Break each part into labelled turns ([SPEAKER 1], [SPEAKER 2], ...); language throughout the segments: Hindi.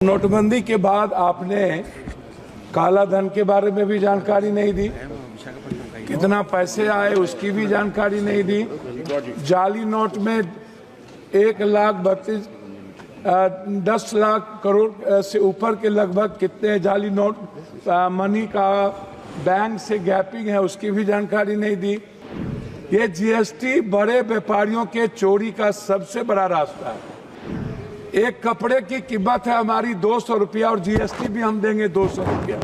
[SPEAKER 1] नोटबंदी के बाद आपने काला धन के बारे में भी जानकारी नहीं दी, कितना पैसे आए उसकी भी जानकारी नहीं दी। जाली नोट में 10 लाख करोड़ से ऊपर के लगभग कितने जाली नोट मनी का बैंक से गैपिंग है उसकी भी जानकारी नहीं दी। ये जीएसटी बड़े व्यापारियों के चोरी का सबसे बड़ा रास्ता है। एक कपड़े की कीमत है हमारी 200 रुपया और जीएसटी भी हम देंगे 200 रुपया।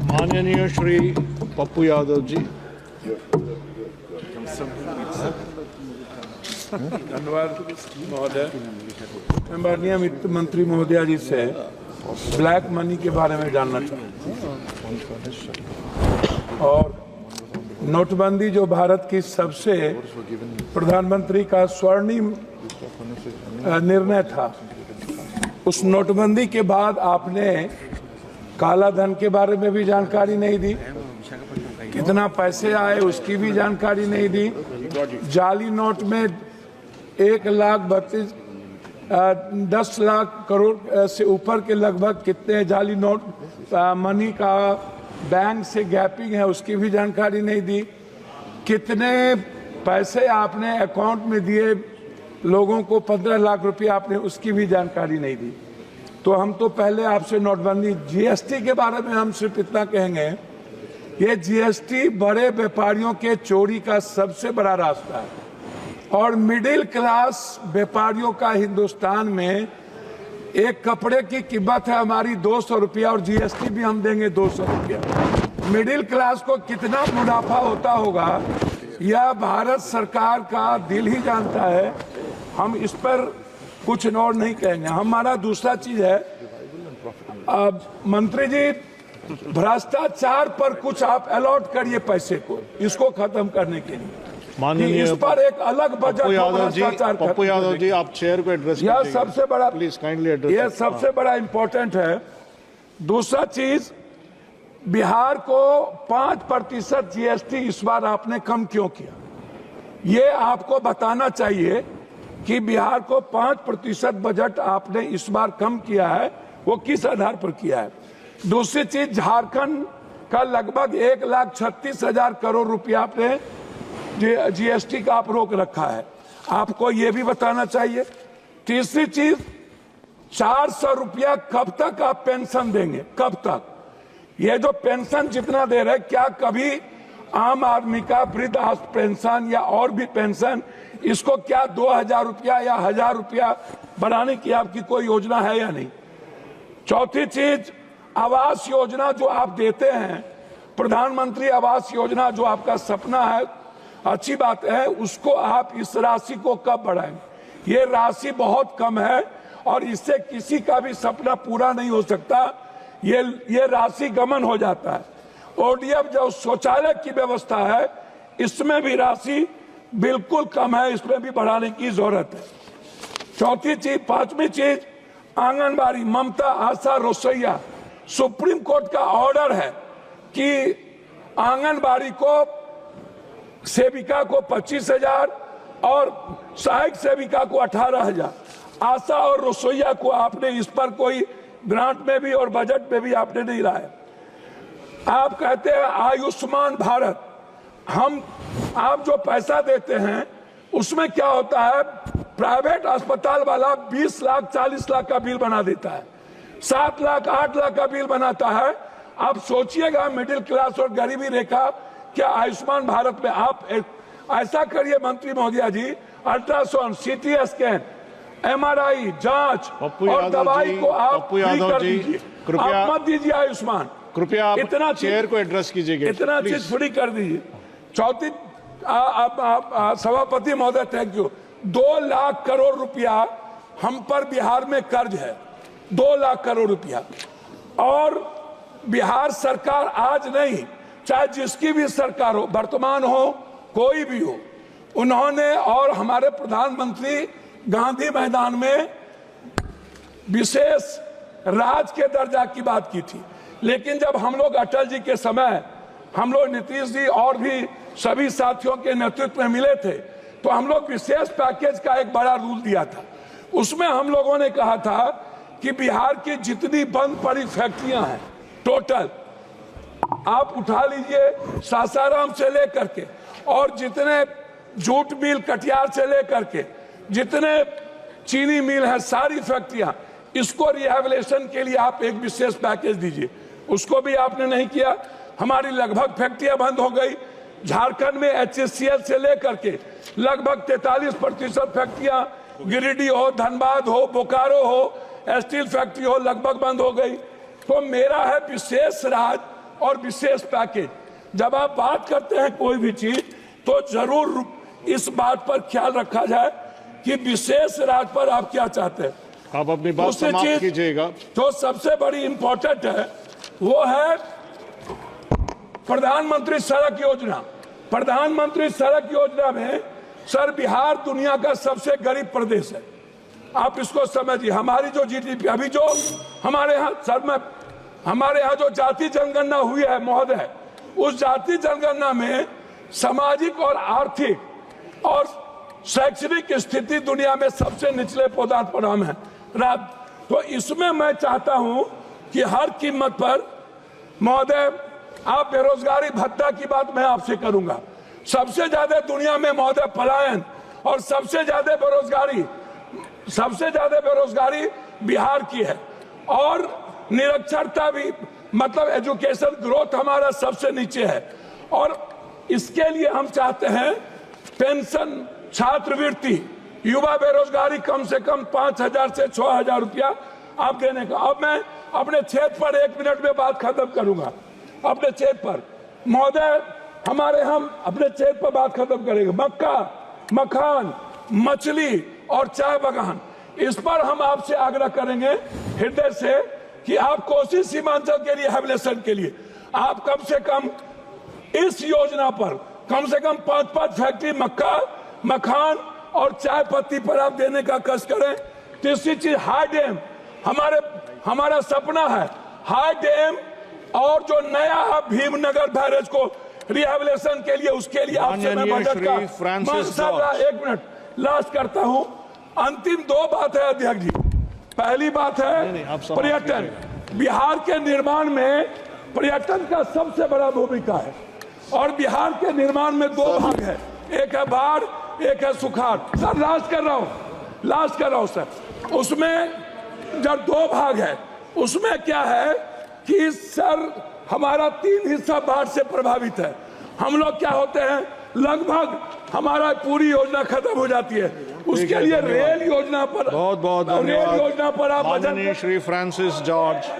[SPEAKER 2] माननीय श्री पप्पू यादव जी।
[SPEAKER 1] धन्यवाद महोदय। मैं माननीय वित्त मंत्री महोदया जी से ब्लैक मनी के बारे में जानना चाहता हूँ और नोटबंदी जो भारत की सबसे प्रधानमंत्री का स्वर्णिम निर्णय था, उस नोटबंदी के बाद आपने काला धन के बारे में भी जानकारी नहीं दी, कितना पैसे आए उसकी भी जानकारी नहीं दी। जाली नोट में 10 लाख करोड़ से ऊपर के लगभग कितने जाली नोट मनी का बैंक से गैपिंग है उसकी भी जानकारी नहीं दी। कितने पैसे आपने अकाउंट में दिए लोगों को 15 लाख रुपया आपने उसकी भी जानकारी नहीं दी। तो हम तो पहले आपसे नोटबंदी जीएसटी के बारे में हम सिर्फ इतना कहेंगे, ये जीएसटी बड़े व्यापारियों के चोरी का सबसे बड़ा रास्ता है और मिडिल क्लास व्यापारियों का हिंदुस्तान में एक कपड़े की कीमत है हमारी 200 रुपया और जीएसटी भी हम देंगे 200 रुपया। मिडिल क्लास को कितना मुनाफा होता होगा यह भारत सरकार का दिल ही जानता है। हम इस पर कुछ और नहीं कहेंगे। हमारा दूसरा चीज है, मंत्री जी भ्रष्टाचार पर कुछ आप अलॉट करिए पैसे को, इसको खत्म करने के लिए।
[SPEAKER 2] माननीय
[SPEAKER 1] इस पर एक अलग बजट
[SPEAKER 2] पप्पू यादव जी आप चेयर को एड्रेस
[SPEAKER 1] यह सबसे बड़ा,
[SPEAKER 2] प्लीज काइंडली एड्रेस,
[SPEAKER 1] यह सबसे बड़ा इंपॉर्टेंट है। दूसरा चीज, बिहार को 5% जीएसटी इस बार आपने कम क्यों किया, ये आपको बताना चाहिए कि बिहार को 5% बजट आपने इस बार कम किया है, वो किस आधार पर किया है। दूसरी चीज, झारखंड का लगभग 1,36,000 करोड़ रुपया आपने जीएसटी का आप रोक रखा है, आपको ये भी बताना चाहिए। तीसरी चीज, 400 रुपया कब तक आप पेंशन देंगे, कब तक? ये जो पेंशन जितना दे रहे, क्या कभी आम आदमी का वृद्ध पेंशन या और भी पेंशन, इसको क्या 2,000 रुपया या 1,000 रुपया बढ़ाने की आपकी कोई योजना है या नहीं? चौथी चीज, आवास योजना जो आप देते हैं, प्रधानमंत्री आवास योजना जो आपका सपना है, अच्छी बात है, उसको आप इस राशि को कब बढ़ाएंगे? ये राशि बहुत कम है और इससे किसी का भी सपना पूरा नहीं हो सकता, ये राशि गमन हो जाता है। ओडीएफ जो शौचालय की व्यवस्था है, इसमें भी राशि बिल्कुल कम है, इसमें भी बढ़ाने की जरूरत है। चौथी चीज, पांचवी चीज, आंगनबाड़ी, ममता आशा रसोईया, सुप्रीम कोर्ट का ऑर्डर है कि आंगनबाड़ी को सेविका को 25,000 और सहायक सेविका को 18,000, आशा और रसोईया को आपने इस पर कोई ग्रांट में भी और बजट में भी आपने नहीं लाया। आप कहते हैं आयुष्मान भारत, आप जो पैसा देते हैं उसमें क्या होता है, प्राइवेट अस्पताल वाला 20 लाख 40 लाख का बिल बना देता है, 7 लाख 8 लाख का बिल बनाता है। आप सोचिएगा मिडिल क्लास और गरीबी रेखा, क्या आयुष्मान भारत में आप ऐसा करिए मंत्री महोदया जी, अल्ट्रासाउंड, सीटी स्कैन, एमआरआई जांच और दवाई को आप फ्री कर दीजिए, आप मत दीजिए आयुष्मान,
[SPEAKER 2] कृपया आप इतना चेयर को एड्रेस कीजिएगा,
[SPEAKER 1] इतना चीज फ्री कर दीजिए। चौथी, सभापति महोदय थैंक यू, 2 लाख करोड़ रुपया हम पर बिहार में कर्ज है, 2 लाख करोड़ रुपया, और बिहार सरकार आज नहीं, चाहे जिसकी भी सरकार हो, वर्तमान हो कोई भी हो, उन्होंने और हमारे प्रधानमंत्री गांधी मैदान में विशेष राज के दर्जा की बात की थी। लेकिन जब हम लोग अटल जी के समय, हम लोग नीतीश जी और भी सभी साथियों के नेतृत्व में मिले थे, तो हम लोग विशेष पैकेज का एक बड़ा रूल दिया था। उसमें हम लोगों ने कहा था कि बिहार की जितनी बंद पड़ी फैक्ट्रियां हैं टोटल आप उठा लीजिए, सासाराम से लेकर के और जितने जूट मिल कटिहार से लेकर के जितने चीनी मिल है, सारी फैक्ट्रियां, इसको रिहैबिलिटेशन के लिए आप एक विशेष पैकेज दीजिए। उसको भी आपने नहीं किया। हमारी लगभग फैक्ट्रियां बंद हो गई। झारखंड में HCL से लेकर के लगभग 43% फैक्ट्रियां, गिरिडीह हो, धनबाद हो, बोकारो हो, स्टील फैक्ट्री हो, लगभग बंद हो गई। तो मेरा है विशेष राज और विशेष पैकेज। जब आप बात करते हैं कोई भी चीज तो जरूर इस बात पर ख्याल रखा जाए कि विशेष राज पर आप क्या चाहते हैं।
[SPEAKER 2] आप अपनी बात समाप्त कीजिएगा।
[SPEAKER 1] जो सबसे बड़ी इंपॉर्टेंट है वो है प्रधानमंत्री सड़क योजना। प्रधानमंत्री सड़क योजना में सर बिहार दुनिया का सबसे गरीब प्रदेश है। आप इसको समझिए। हमारी जो GDP अभी जो हमारे यहाँ सर में हमारे यहाँ जो जाति जनगणना हुई है महोदय, उस जाति जनगणना में सामाजिक और आर्थिक और शैक्षणिक स्थिति दुनिया में सबसे निचले पदार्थ पर हम है। तो इसमें मैं चाहता हूं कि हर कीमत पर महोदय आप बेरोजगारी भत्ता की बात मैं आपसे करूंगा। सबसे ज्यादा दुनिया में महोदय पलायन और सबसे ज्यादा बेरोजगारी बिहार की है और निरक्षरता भी, मतलब एजुकेशन ग्रोथ हमारा सबसे नीचे है। और इसके लिए हम चाहते हैं पेंशन, छात्रवृत्ति, युवा बेरोजगारी कम से कम 5,000 से 6,000 रुपया आप देने का। अब मैं अपने क्षेत्र पर 1 मिनट में बात खत्म करूंगा। अपने क्षेत्र पर महोदय हम अपने क्षेत्र पर बात खत्म करेंगे। मक्का, मखान, मछली और चाय बागान, इस पर हम आपसे आग्रह करेंगे हृदय से कि आप कोसी सीमांचल के लिए रिहैबिलिटेशन के लिए आप कम से कम इस योजना पर कम से कम 5-5 फैक्ट्री मक्का, मखान और चाय पत्ती पर आप देने का कष्ट करें। तीसरी चीज हाई डैम, हमारा सपना है हाई डैम और जो नया भीमनगर बैरेज को रिहैबिलिटेशन के लिए, उसके लिए आपसे मैं बजट का 1 मिनट लास्ट करता हूं। अंतिम 2 बात है अध्यक्ष जी। पहली बात है पर्यटन। बिहार के निर्माण में पर्यटन का सबसे बड़ा भूमिका है और बिहार के निर्माण में 2 भाग है, एक है बाढ़, एक है सुखाड़। सर लास्ट कर रहा हूं सर। उसमें जब 2 भाग है, उसमें क्या है कि सर हमारा 3 हिस्सा बाढ़ से प्रभावित है। हम लोग क्या होते हैं, लगभग हमारा पूरी योजना खत्म हो जाती है। उसके लिए रेल योजना पर
[SPEAKER 2] बहुत बहुत धन्यवाद।
[SPEAKER 1] रेल योजना पर आप
[SPEAKER 2] माननीय श्री फ्रांसिस जॉर्ज।